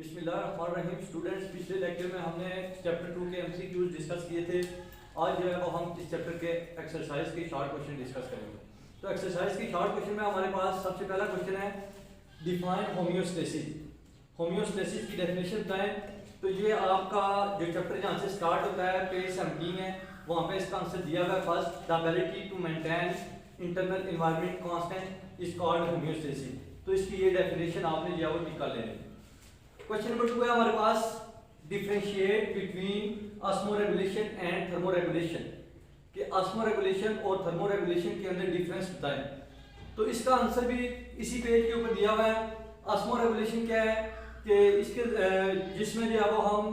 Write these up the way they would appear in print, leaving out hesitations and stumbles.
बिस्मिल्लाहिर्रहमानिर्रहीम। स्टूडेंट्स, पिछले लेक्चर में हमने चैप्टर 2 के एमसीक्यूज डिस्कस किए थे। आज जो है वो हम इस चैप्टर के एक्सरसाइज के शॉर्ट क्वेश्चन डिस्कस करेंगे। तो एक्सरसाइज के शॉर्ट क्वेश्चन में हमारे पास सबसे पहला क्वेश्चन है, डिफाइन होम्योस्टेसिस। होम्योस्टेसिस की डेफिनेशन बताएं। तो ये आपका जो चैप्टर जहाँ से स्टार्ट होता है पेज 17 है, वहाँ पे इसका आंसर दिया हुआ है। First, the ability to maintain internal environment constant is called homeostasis. तो इसकी ये डेफिनेशन आपने जो है वो टिक कर लेनी। क्वेश्चन नंबर 2 है हमारे पास, differentiate between osmoregulation and thermoregulation. कि ऑस्मोरेगुलेशन और थर्मोरेगुलेशन के अंदर डिफरेंस बताएं। तो इसका आंसर भी इसी पेज के ऊपर दिया हुआ है। ऑस्मोरेगुलेशन क्या है कि इसके जिसमें जो है वो हम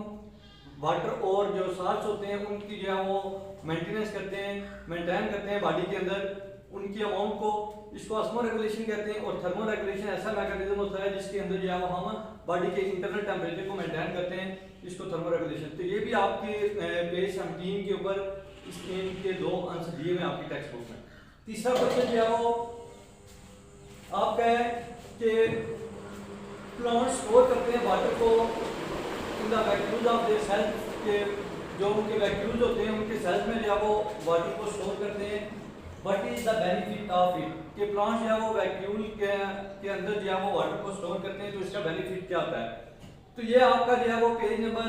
वाटर और जो सॉल्ट्स होते हैं उनकी जो है वो मेंटेनेंस करते हैं, मेंटेन करते हैं बॉडी के अंदर उनकी अमाउंट को, इसको ऑस्मोरेगुलेशन कहते हैं। और थर्मोरेगुलेशन ऐसा मैकेनिज्म होता है जिसके अंदर जो है वो हम बॉडी के इंटरनल टेम्परेचर को मेंटेन करते हैं, इसको थर्मोरेगुलेशन। तो ये भी आपके पेज 17 के ऊपर इनके दो आंसर दिए हुए आपकी टेक्स्ट बुक में। तीसरा क्वेश्चन जो है वो आपका है कि प्लांट स्टोर करते हैं वाटर को in the vacuoles of their cells, के जो उनके वैक्यूल्स होते हैं उनके सेल्स में जो है वो वाटर को स्टोर करते हैं। What is the benefit of it? कि प्लांट जो है वो वैक्यूल के अंदर जो है वो वाटर को स्टोर करते हैं, तो इसका बेनिफिट क्या होता है? तो ये आपका जो है वो पेज नंबर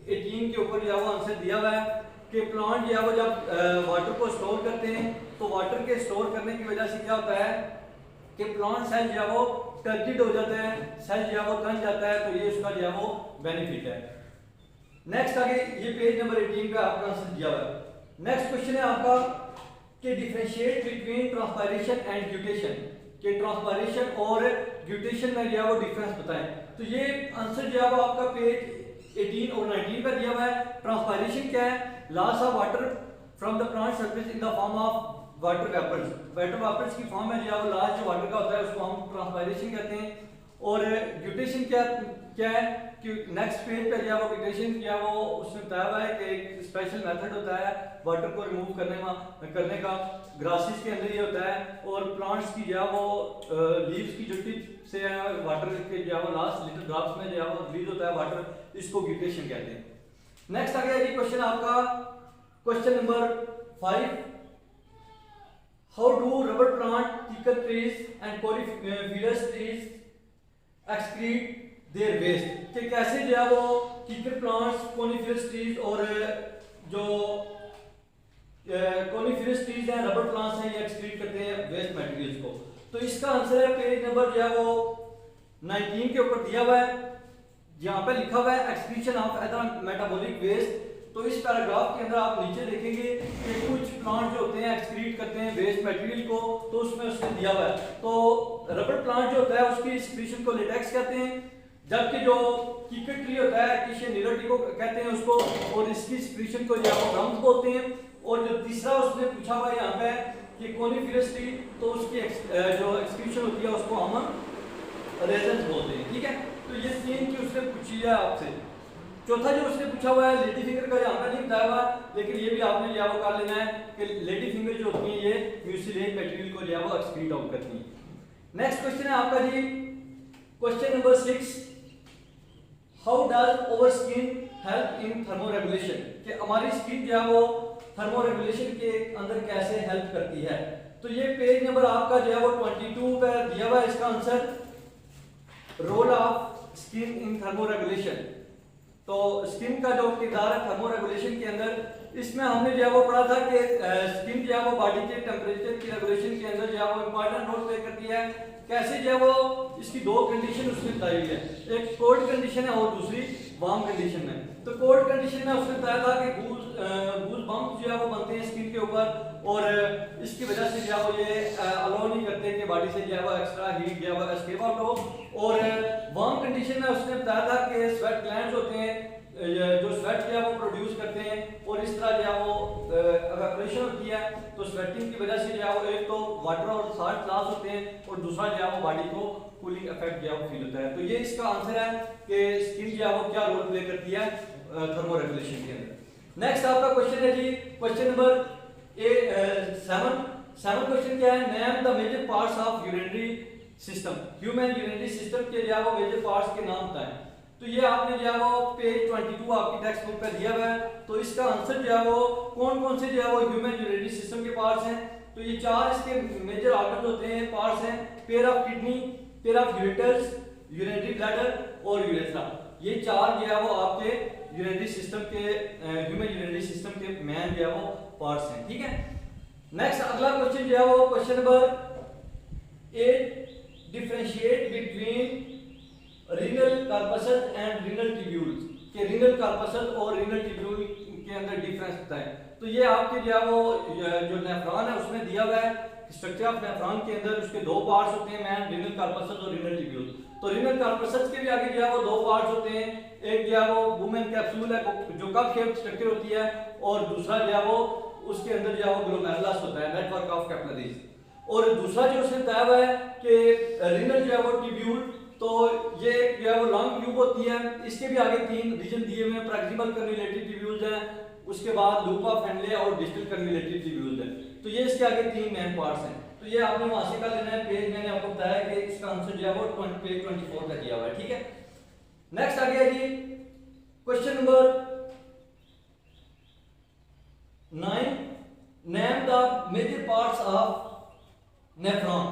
18 के ऊपर जो है वो आंसर दिया हुआ है कि प्लांट जो है वो जब वाटर को स्टोर करते हैं तो वाटर के स्टोर करने की वजह से क्या होता है कि प्लांट सेल जो है वो टर्जिड हो जाते हैं, सेल जो है वो तन जाता है। तो ये उसका जो है वो बेनिफिट है। नेक्स्ट आगे ये पेज नंबर 18 पे आपका आंसर दिया हुआ है। नेक्स्ट क्वेश्चन है आपका कि differentiate between transpiration and guttation. कि ट्रांसपायरेशन और ग्यूटेशन में जो है वो डिफरेंस बताएं। तो ये आंसर जो है वो आपका पेज 18 और 19 पर दिया हुआ है। ट्रांसपायरेशन क्या है? Loss of water from the plant surface in the form of water vapours. Water vapours की फॉर्म में जो है वो लॉस जो वाटर का होता है उसको हम ट्रांसपायरेशन कहते हैं। और ग्यूटेशन क्या है कि नेक्स्ट पेज पे जो है वो ग्यूटेशन क्या वो उसमें बताया हुआ है कि एक स्पेशल मेथड होता है वाटर को रिमूव करने का, ग्रासेस के अंदर ये होता है। और प्लांट्स की जो है वो लीव्स की जो टिप से वाटर के जो है वो लास्ट लिटिल ड्रॉप्स में जो है वो रिलीज होता है वाटर, इसको ग्यूटेशन कहते हैं। नेक्स्ट आ गया जी क्वेश्चन आपका, question number 5, how do rubber plant, ticker trees and coniferous trees excrete their waste. कि कैसे जो है वो टिकर प्लांट्स, कोनिफरस ट्रीज और जो कोनिफरस ट्रीज हैं, रबर प्लांट्स हैं, ये एक्सक्रीट करते हैं वेस्ट मटेरियल्स को। तो इसका आंसर है पेज नंबर जो है वो 19 के ऊपर दिया हुआ है। यहाँ पे लिखा हुआ है excretion of other metabolic waste. तो इस पैराग्राफ के अंदर आप नीचे देखेंगे कि कुछ प्लांट जो होते हैं एक्सक्रीट करते हैं वेस्ट मटेरियल को, तो उसमें उसने दिया हुआ है। तो रबर प्लांट जो होता है उसकी एक्सक्रीशन को लेटेक्स कहते हैं, जबकि जो कीकर ट्री होता है किशे निलोटिको कहते हैं उसको, और इसकी एक्सक्रीशन को जो है रम्स बोलते हैं। और जो तीसरा उसने पूछा हुआ है यहाँ पे कि कोनिफरस ट्री, तो उसकी जो एक्सक्रीशन होती है उसको हम रेजन्स बोलते हैं। ठीक है, तो ये 3 की उसने पूछी है आपसे। चौथा जो उसने पूछा हुआ है लेडी फिंगर का, यहाँ पे नहीं बताया हुआ, लेकिन ये भी आपने जो है कर लेना है कि लेडी फिंगर जो होती है ये म्यूसिलेज मटेरियल को जो है वो एक्सक्रीट आउट करती है। नेक्स्ट क्वेश्चन है आपका जी question number 6, how does our skin help in thermoregulation. कि हमारी स्किन जो है वो थर्मोरेगुलेशन के अंदर कैसे हेल्प करती है। तो ये पेज नंबर आपका जो है वो 22 पर दिया हुआ है इसका answer, role of skin in thermoregulation. तो स्किन का जो किरदार है थर्मोरेगुलेशन के अंदर, इसमें हमने जो है वो पढ़ा था कि स्किन जो है वो बॉडी के टेम्परेचर की रेगुलेशन के अंदर जो है वो इंपॉर्टेंट रोल प्ले करती है। कैसे जो है वो इसकी 2 कंडीशन उसने बताई हुई है, एक कोल्ड कंडीशन है और दूसरी वार्म कंडीशन में। तो कोल्ड कंडीशन में उसने बताया था कि गूज बम्प जो है वो बनते हैं स्किन के ऊपर, और इसकी वजह से जो है वो ये अलाउ नहीं करते कि बॉडी से जो है वो एक्स्ट्रा हीट जो है वो एस्केप आउट हो। और वार्म कंडीशन में उसने बताया था कि स्वेट ग्लैंड्स होते हैं जो स्वेट जो है वो प्रोड्यूस करते हैं, और इस तरह जो है वो इवेपोरेशन होती है। तो स्वेटिंग की वजह से जो है वो एक तो वाटर और सॉल्ट लॉस होते हैं, और दूसरा जो है वो बॉडी को कूलिंग इफेक्ट जो है वो फील होता है। तो ये इसका आंसर है कि स्किन जो है वो क्या रोल प्ले करती है थर्मोरेगुलेशन के अंदर। नेक्स्ट आपका क्वेश्चन है जी क्वेश्चन नंबर 7 क्वेश्चन क्या है, name the major parts of urinary system. Human urinary system के जो है वो मेजर पार्ट्स के नाम बताएं। तो ये आपने जो है वो पेज 22 आपकी टेक्स्ट बुक पे दिया हुआ है। तो इसका आंसर जो है वो कौन कौन से जो है वो ह्यूमन यूरिनरी सिस्टम के पार्ट्स हैं। तो ये चार इसके मेजर ऑर्गन्स होते हैं, पार्ट्स हैं, pair of kidney, pair of ureters, urinary bladder और यूरेथ्रा। ये चार जो है वो आपके यूरिनरी सिस्टम के ह्यूमन यूरिनरी सिस्टम के मेन जो है वो पार्ट्स हैं, ठीक है। नेक्स्ट अगला क्वेश्चन जो है वो question number 8, differentiate between renal corpuscles and renal tubules, के रीनल कार्पसस और रीनल ट्यूब्यूल के अंदर डिफरेंस होता है। तो ये आपके जो है वो जो नेफ्रॉन है उसमें दिया हुआ है, स्ट्रक्चर ऑफ नेफ्रॉन के अंदर उसके दो पार्ट्स होते हैं मैन, रीनल कार्पसस और रीनल ट्यूब्यूल। तो रीनल कार्पसस के भी आगे जो है वो दो पार्ट्स होते हैं, एक जो है वो वुमेन कैप्सूल है जो कप शेप्ड स्ट्रक्चर होती है, और दूसरा जो है वो उसके अंदर जो है वो ग्लोमेरुलस होता है, नेटवर्क ऑफ कैपिलरीज। और दूसरा जो उसने बताया हुआ है कि रीनल जो है वो ट्यूब्यूल, तो ये जो है वो लॉन्ग ट्यूब होती है, इसके भी आगे तीन रीजन दिए हुए हैं, प्रॉक्सिमल कन्विलेटिव ट्यूब्यूल्स हैं, उसके बाद लूप ऑफ हेनले और डिस्टल कन्विलेटिव ट्यूब्यूल्स हैं। तो ये इसके आगे तीन मेन पार्ट्स हैं। तो ये आपने वहां से का लेना है, पेज मैंने आपको बताया कि इसका आंसर जो है वो पेज 24 का दिया हुआ है, ठीक है। नेक्स्ट आ गया जी question number 9, name the major parts of nephron,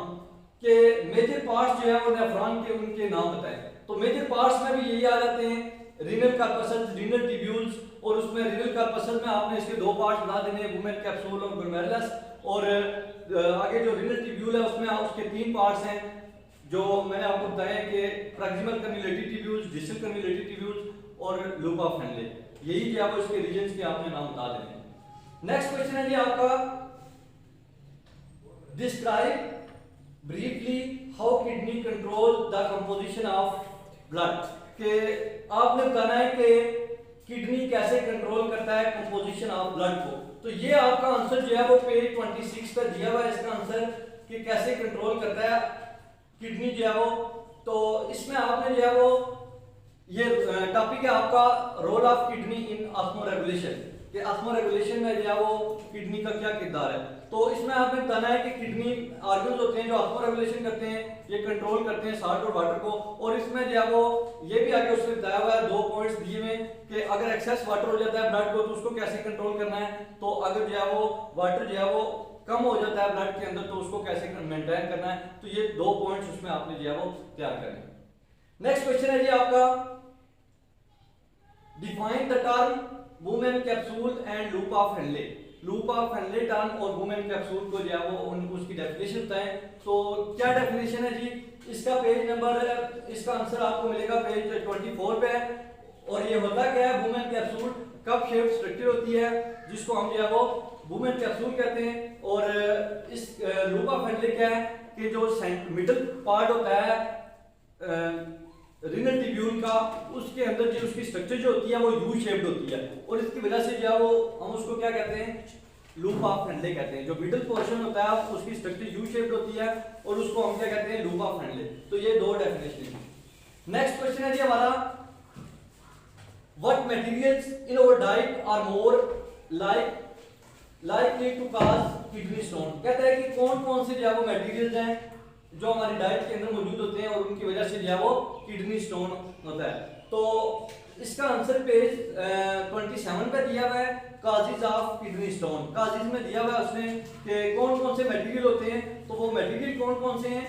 के मेजर पार्ट्स जो है वो नेफ्रॉन के उनके नाम बताएं। तो मेजर पार्ट्स में भी यही आ जाते हैं, रीनल कार्पसस, रीनल ट्यूब्यूल्स, और उसमें रीनल कार्पसस में आपने इसके दो पार्ट्स बता देने हैं, वुमेन कैप्सूल और ग्लोमेरुलस, और आगे जो रीनल ट्यूब्यूल है उसमें उसके तीन पार्ट्स हैं जो मैंने आपको बताया कि प्रॉक्सिमल कन्विलेटिव ट्यूब्यूल्स, डिस्टल कन्विलेटिव ट्यूब्यूल्स और लूप ऑफ हेनले। यही जो है इसके रीजंस के आपने नाम बता देने हैं। नेक्स्ट क्वेश्चन है जी आपका, describe briefly how kidney control the composition of blood, के आपने बताना है कि किडनी कैसे कंट्रोल करता है कंपोजिशन ऑफ ब्लड को। तो ये आपका आंसर जो है वो पेज 26 पे दिया हुआ है, इसका आंसर कि कैसे कंट्रोल करता है किडनी जो है वो। तो इसमें आपने जो है वो ये टॉपिक है आपका role of kidney in osmoregulation, कि ऑस्मो रेगुलेशन में जो है वो किडनी का क्या किरदार है। तो इसमें आपने बताना है कि किडनी ऑर्गन्स होते हैं जो ऑस्मो रेगुलेशन करते हैं, ये कंट्रोल करते हैं सॉल्ट और वाटर को। और इसमें जो है वो ये भी आगे उसने बताया हुआ है, दो पॉइंट्स दिए हुए कि अगर एक्सेस वाटर हो जाता है ब्लड को तो उसको कैसे कंट्रोल करना है, तो अगर जो है वो वाटर जो है वो कम हो जाता है ब्लड के अंदर तो उसको कैसे मेंटेन करना है। तो ये दो पॉइंट्स उसमें आपने जो है वो तैयार करने। नेक्स्ट क्वेश्चन है जी आपका, define the term women capsule and loop of Henle. Loop of Henle term और वुमेन कैप्सूल को जो है वो उसकी डेफिनेशन बताएं। तो क्या डेफिनेशन है जी, इसका पेज नंबर, इसका आंसर आपको मिलेगा पेज 24 पे। और ये होता क्या है, women capsule cup shaped structure होती है जिसको हम जो है वो वुमेन कैप्सूल कहते हैं। और इस लूप ऑफ हेनले क्या है कि जो मिडिल पार्ट होता है रीनल ट्यूब्यूल का, उसके अंदर जो उसकी स्ट्रक्चर जो होती है वो यू शेप्ड होती है, और इसकी वजह से जो है वो हम उसको क्या कहते हैं, लूप ऑफ हेनले कहते हैं। जो मिडिल पोर्शन होता है उसकी स्ट्रक्चर यू शेप्ड होती है और उसको हम क्या कहते हैं, लूप ऑफ हेनले। तो ये दो डेफिनेशन है। नेक्स्ट क्वेश्चन है जी हमारा, what materials in our diet are more likely to cause kidney stone. कहता है कि कौन कौन से जो है वो मटेरियल्स हैं जो हमारी डाइट के अंदर मौजूद होते हैं और उनकी वजह से जो है वो किडनी स्टोन होता है। तो इसका आंसर पेज 27 पे दिया हुआ है, causes of kidney stone. Causes में दिया हुआ है उसने कि कौन कौन से मटेरियल होते हैं। तो वो मटेरियल कौन कौन से हैं,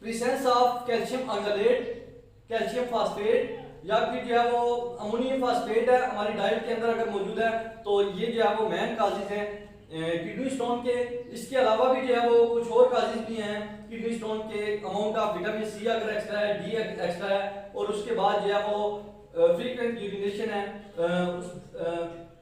presence of calcium oxalate, calcium phosphate, या फिर जो है वो अमोनियम फास्फेट है हमारी डाइट के अंदर अगर मौजूद है तो ये जो है वो मेन काजेज हैं किडनी स्टोन के। इसके अलावा भी जो है वो कुछ और काजेज भी हैं किडनी स्टोन के, अमाउंट ऑफ विटामिन सी अगर एक्स्ट्रा है, डी एक्स्ट्रा है, और उसके बाद जो है वो फ्रीक्वेंट यूरिनेशन है,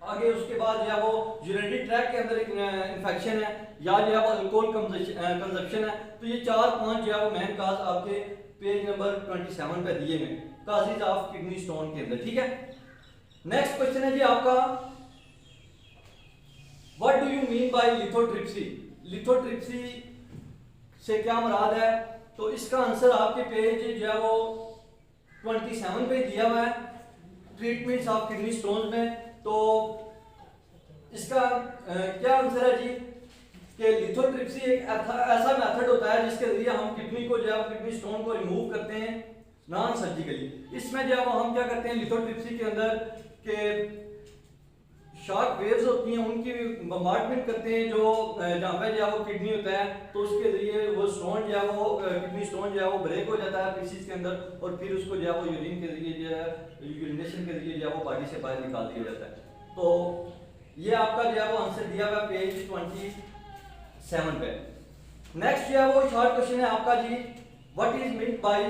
आगे उसके बाद जो है वो यूरिनरी ट्रैक्ट के अंदर एक इन्फेक्शन है, या जो है वो अल्कोहल कंजप्शन है। तो ये 4-5 जो है वो मेन काज आपके पेज नंबर 27 पे दिए हुए काजेज ऑफ किडनी स्टोन के अंदर, ठीक है। नेक्स्ट क्वेश्चन है जी आपका, what do you mean by lithotripsy. Lithotripsy से क्या मुराद है। तो इसका आंसर आपके पेज जो है वो 27 पे दिया हुआ है, ट्रीटमेंट्स ऑफ किडनी स्टोन्स में। तो इसका क्या आंसर है जी कि लिथोट्रिप्सी एक ऐसा मेथड होता है जिसके जरिए हम किडनी को जो है किडनी स्टोन को रिमूव करते हैं। Non surgically. इसमें जो है वो हम क्या करते हैं लिथोट्रिप्सी के अंदर के शॉक वेव्स होती हैं उनकी बम्बार्डमेंट करते हैं, जो जहाँ पे जो है वो किडनी होता है तो उसके जरिए वो स्टोन जो है वो किडनी स्टोन जो है वो ब्रेक हो जाता है पीसीज के अंदर, और फिर उसको जो है वो यूरिन के जरिए जो है यूरिनेशन के जरिए जो है वो बॉडी से बाहर निकाल दिया जाता है। तो ये आपका जो है वो आंसर दिया हुआ पेज 27 पे। नेक्स्ट जो है वो शॉर्ट क्वेश्चन है आपका जी, what is meant by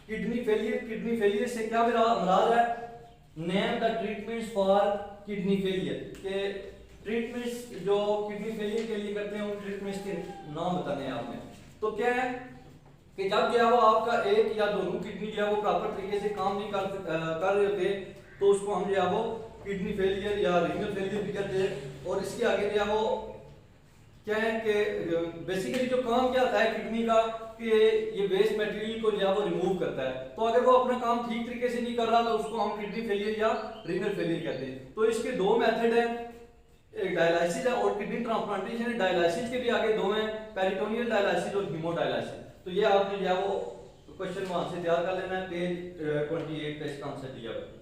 kidney failure. Kidney failure से क्या मुराद है? Name the treatments for kidney failure, के ट्रीटमेंट्स जो किडनी फेलियर के लिए करते हैं उन ट्रीटमेंट्स के नाम बताने हैं आपने। तो क्या है कि जब जो है वो आपका एक या दोनों किडनी जो है वो प्रॉपर तरीके से काम नहीं कर रहे होते तो उसको हम जो है वो किडनी फेलियर या रीनल फेलियर भी कहते हैं। और इसके आगे जो है वो क्या है कि बेसिकली जो काम क्या होता है किडनी का कि ये वेस्ट मटेरियल को जो है वो रिमूव करता है। तो अगर वो अपना काम ठीक तरीके से नहीं कर रहा तो उसको हम किडनी फेलियर या रीनल फेलियर कहते हैं। तो इसके दो मेथड हैं, एक डायलिसिस है और किडनी ट्रांसप्लांटेशन है। डायलिसिस के भी आगे दो हैं, पेरिटोनियल डायलिसिस और हीमोडायलिसिस। तो ये आपने जो है वो क्वेश्चन वहां से तैयार कर लेना है, पेज 28 पे इसका आंसर दिया हुआ है।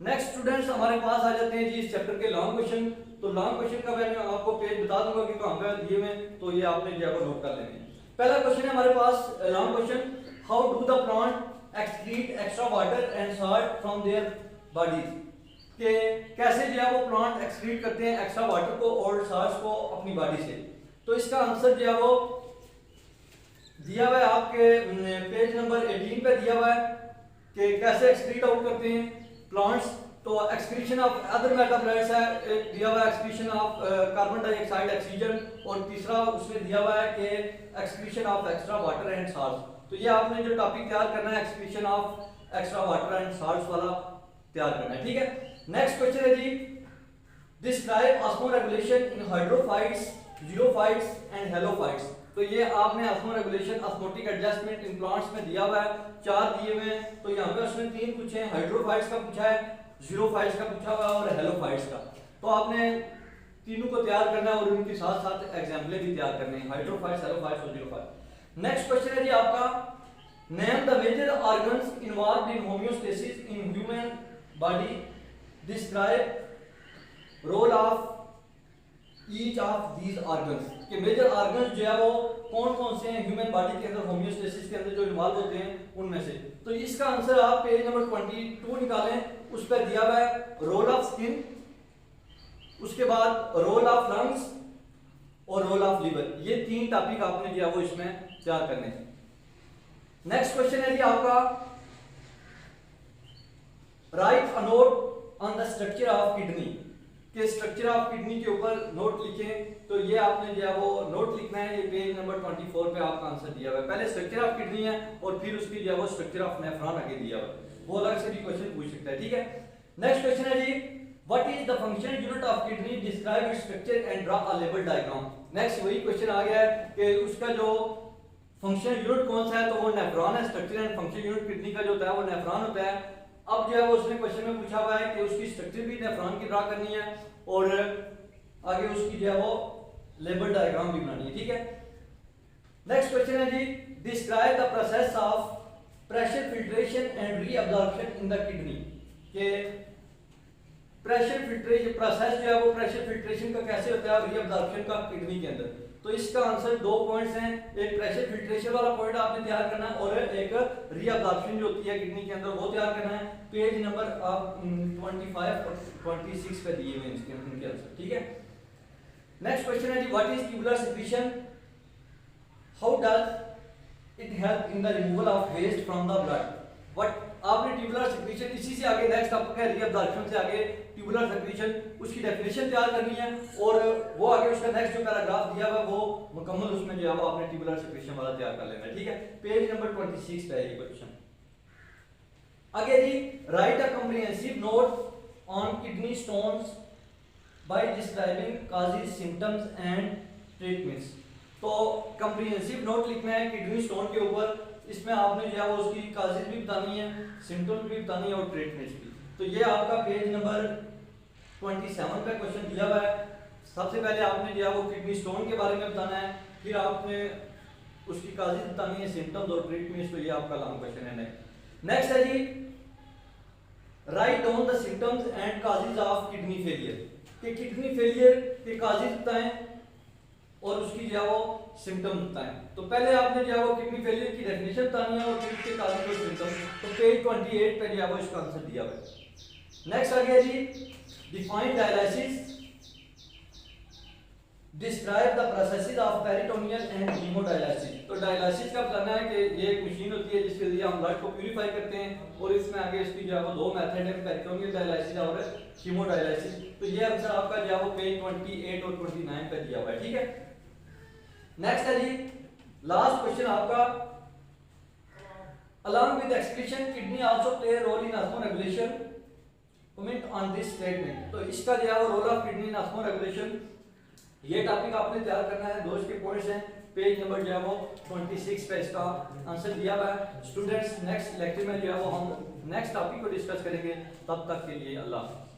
नेक्स्ट स्टूडेंट्स हमारे पास आ जाते हैं जी इस चैप्टर के लॉन्ग क्वेश्चन। तो लॉन्ग क्वेश्चन का मैं आपको पेज बता दूंगा कि कहां पे दिए हुए, तो ये आपने जो है नोट कर लेने हैं। पहला क्वेश्चन है हमारे पास long question, how do the plant excrete extra water and salt from their bodies, कि कैसे जो है वो प्लांट एक्सक्रीट करते हैं एक्स्ट्रा वाटर को और सॉल्ट्स को अपनी बॉडी से। तो इसका आंसर जो है वो दिया हुआ है आपके पेज नंबर 18 पे दिया हुआ है कि कैसे एक्सक्रीट आउट करते हैं प्लांट्स। तो एक्सक्रीशन ऑफ अदर मेटाबॉलाइट्स है, एक दिया हुआ है excretion of carbon dioxide oxygen, और तीसरा उसमें दिया हुआ है कि excretion of extra water and salts. तो ये आपने जो टॉपिक तैयार करना है excretion of extra water and salts वाला तैयार करना है, ठीक है। नेक्स्ट क्वेश्चन है जी, describe osmoregulation in hydrophytes, xerophytes and halophytes. तो ये आपने osmoregulation osmotic adjustment in plants में दिया हुआ है, 4 दिए हुए हैं। तो यहाँ पे उसने 3 पूछे हैं, हाइड्रोफाइट्स का पूछा है, ज़ीरोफाइट्स का पूछा हुआ है और हेलोफाइट्स का। तो आपने तीनों को तैयार करना है और उनके साथ साथ एग्जाम्पल भी तैयार करने हैं, हाइड्रोफाइट्स, हेलोफाइट्स और ज़ीरोफाइट्स। नेक्स्ट क्वेश्चन है जी आपका, name the major organs involved in homeostasis in human body, describe role of each of these organs, के मेजर ऑर्गन्स जो है वो कौन कौन से हैं ह्यूमन बॉडी के अंदर होमियोस्टेसिस के अंदर जो इन्वॉल्व होते हैं उनमें से। तो इसका आंसर आप पेज नंबर 22 निकालें, उस पर दिया हुआ है रोल ऑफ स्किन, उसके बाद रोल ऑफ लंग्स और रोल ऑफ लिवर। ये 3 टॉपिक आपने जो है वो इसमें तैयार करने हैं। नेक्स्ट क्वेश्चन है जी आपका, right a note on the structure of kidney, के स्ट्रक्चर ऑफ किडनी के ऊपर नोट लिखें। तो ये आपने जो है वो नोट लिखना है, ये पेज नंबर 24 पे आपका आंसर दिया हुआ है। पहले स्ट्रक्चर ऑफ किडनी है और फिर उसकी जो है वो स्ट्रक्चर ऑफ नेफ्रॉन आगे दिया हुआ है, वो अलग से भी क्वेश्चन पूछ सकता है, ठीक है। नेक्स्ट क्वेश्चन है जी, what is the function unit of kidney, describe its structure and draw a label diagram. Next वही क्वेश्चन आ गया है कि उसका जो फंक्शन यूनिट कौन सा है, तो वो नेफ्रॉन है। Structure and function unit kidney का जो होता है वो नेफ्रॉन होता है। अब जो है वो उसने क्वेश्चन में पूछा हुआ है कि उसकी स्ट्रक्चर भी नेफ्रॉन की ड्रा करनी है और आगे उसकी जो है वो लेबल डायग्राम भी बनानी है, ठीक है। नेक्स्ट क्वेश्चन है जी, describe the process of pressure filtration and reabsorption in the kidney, के प्रेशर फिल्ट्रेशन प्रोसेस जो है वो प्रेशर फिल्ट्रेशन का कैसे होता है और रीअब्जॉर्प्शन का किडनी के अंदर। तो इसका आंसर 2 पॉइंट्स हैं, एक प्रेशर फिल्ट्रेशन वाला पॉइंट आपने तैयार करना है और एक रीअब्जॉर्प्शन जो होती है किडनी के अंदर वो तैयार करना है। पेज नंबर आप 25 और 26 पे दिए हुए हैं इसके उनके आंसर, ठीक है। नेक्स्ट क्वेश्चन है जी, what is tubular secretion, how does it help in the removal of waste from the blood. What आपने ट्यूबुलर सेक्रीशन, इसी से आगे नेक्स्ट टॉपिक है रीअब्जॉर्प्शन से आगे ट्यूबुलर सेक्रीशन, उसकी डेफिनेशन तैयार करनी है और वो आगे उसका नेक्स्ट जो पैराग्राफ दिया हुआ है वो मुकम्मल उसमें जो है वो आपने ट्यूबुलर सेक्रीशन वाला तैयार कर लेना है, ठीक है। पेज नंबर 26 पे है ये क्वेश्चन। आगे जी, write a comprehensive note on kidney stones by describing causes, symptoms and treatments. तो कॉम्प्रिहेंसिव नोट लिखना है किडनी स्टोन के ऊपर, इसमें आपने जो है वो उसकी कॉजेस भी बतानी है, सिम्टम्स भी बतानी है और ट्रीटमेंट्स भी। तो ये आपका पेज नंबर 27 पे क्वेश्चन दिया हुआ है। सबसे पहले आपने जो है वो किडनी स्टोन के बारे में बताना है, फिर आपने उसकी कॉजेस बतानी है, सिम्टम्स और ट्रीटमेंट्स। तो ये आपका लॉन्ग क्वेश्चन है। नेक्स्ट है जी, write down the symptoms and causes of kidney failure, कि किडनी फेलियर के काजेज बताएं और उसकी जो है वो सिम्टम बताएं। तो पहले आपने जो है वो किडनी फेलियर की डेफिनेशन बतानी है और फिर उसके काजेज और सिम्टम। तो पेज 28 पे जो है वो इसका आंसर दिया हुआ है। नेक्स्ट आ गया जी, define dialysis, describe the processes of peritoneal and haemodialysis. तो डायलिसिस का बताना है कि ये एक मशीन होती है जिसके लिए हम ब्लड को प्यूरिफाई करते हैं और इसमें आगे इसकी जो है वो दो मेथड है, पेरिटोनियल डायलिसिस और हीमोडायलिसिस। तो ये आंसर आपका जो है वो पेज 28 और 29 पे दिया हुआ है, ठीक है। नेक्स्ट है जी, लास्ट क्वेश्चन आपका, along with excretion kidney also play a role in osmoregulation, comment on this statement। तो इसका जो है वो role of kidney in osmoregulation, ये टॉपिक आपने तैयार करना है, दोस्त के पॉइंट्स हैं, पेज नंबर जो है वो 26 पे इसका आंसर दिया हुआ है। स्टूडेंट्स नेक्स्ट लेक्चर में जो है वो हम नेक्स्ट टॉपिक को डिस्कस करेंगे, तब तक के लिए अल्लाह हाफ़िज़।